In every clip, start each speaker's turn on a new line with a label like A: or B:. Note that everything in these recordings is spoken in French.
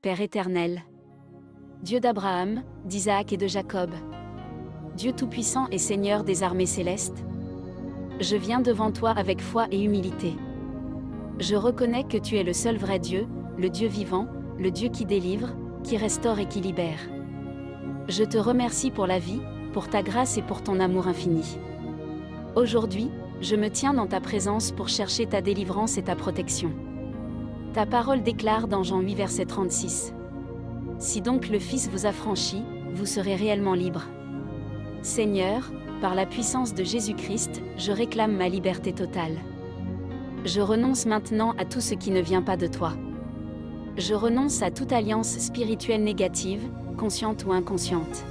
A: Père éternel, Dieu d'Abraham, d'Isaac et de Jacob, Dieu tout-puissant et Seigneur des armées célestes, je viens devant toi avec foi et humilité. Je reconnais que tu es le seul vrai Dieu, le Dieu vivant, le Dieu qui délivre, qui restaure et qui libère. Je te remercie pour la vie, pour ta grâce et pour ton amour infini. Aujourd'hui, je me tiens dans ta présence pour chercher ta délivrance et ta protection. Ta parole déclare dans Jean 8 verset 36. Si donc le Fils vous a franchi, vous serez réellement libre. Seigneur, par la puissance de Jésus-Christ, je réclame ma liberté totale. Je renonce maintenant à tout ce qui ne vient pas de toi. Je renonce à toute alliance spirituelle négative, consciente ou inconsciente.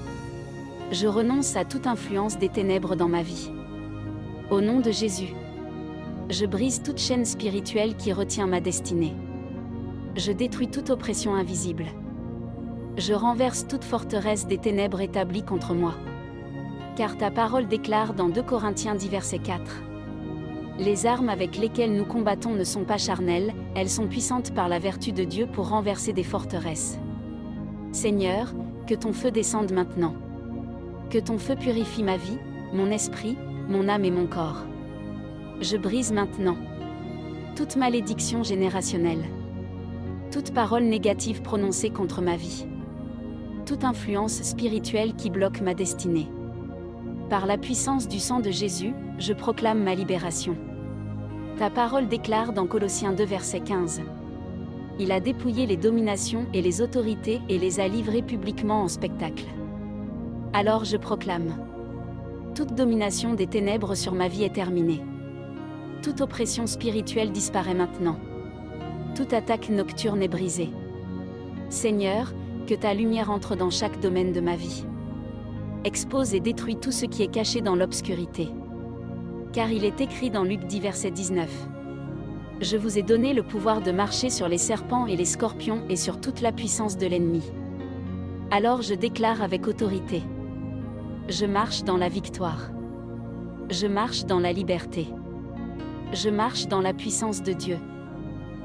A: Je renonce à toute influence des ténèbres dans ma vie. Au nom de Jésus, je brise toute chaîne spirituelle qui retient ma destinée. Je détruis toute oppression invisible. Je renverse toute forteresse des ténèbres établie contre moi. Car ta parole déclare dans 2 Corinthiens 10 verset 4. Les armes avec lesquelles nous combattons ne sont pas charnelles, elles sont puissantes par la vertu de Dieu pour renverser des forteresses. Seigneur, que ton feu descende maintenant. Que ton feu purifie ma vie, mon esprit, mon âme et mon corps. Je brise maintenant toute malédiction générationnelle. Toute parole négative prononcée contre ma vie. Toute influence spirituelle qui bloque ma destinée. Par la puissance du sang de Jésus, je proclame ma libération. Ta parole déclare dans Colossiens 2 verset 15. Il a dépouillé les dominations et les autorités et les a livrées publiquement en spectacle. Alors je proclame. Toute domination des ténèbres sur ma vie est terminée. Toute oppression spirituelle disparaît maintenant. Toute attaque nocturne est brisée. Seigneur, que ta lumière entre dans chaque domaine de ma vie. Expose et détruis tout ce qui est caché dans l'obscurité. Car il est écrit dans Luc 10 verset 19. Je vous ai donné le pouvoir de marcher sur les serpents et les scorpions et sur toute la puissance de l'ennemi. Alors je déclare avec autorité. Je marche dans la victoire. Je marche dans la liberté. Je marche dans la puissance de Dieu.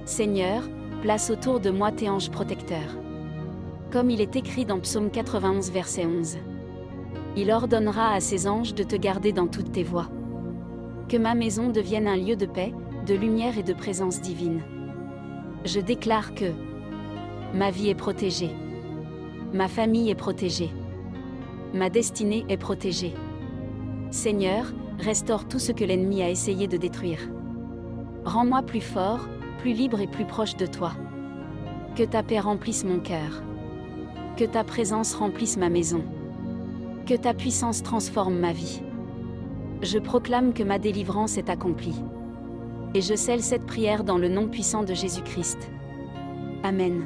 A: Seigneur, place autour de moi tes anges protecteurs. Comme il est écrit dans Psaume 91 verset 11. Il ordonnera à ses anges de te garder dans toutes tes voies. Que ma maison devienne un lieu de paix, de lumière et de présence divine. Je déclare que ma vie est protégée. Ma famille est protégée. Ma destinée est protégée. Seigneur, restaure tout ce que l'ennemi a essayé de détruire. Rends-moi plus fort, plus libre et plus proche de toi. Que ta paix remplisse mon cœur. Que ta présence remplisse ma maison. Que ta puissance transforme ma vie. Je proclame que ma délivrance est accomplie. Et je scelle cette prière dans le nom puissant de Jésus-Christ. Amen.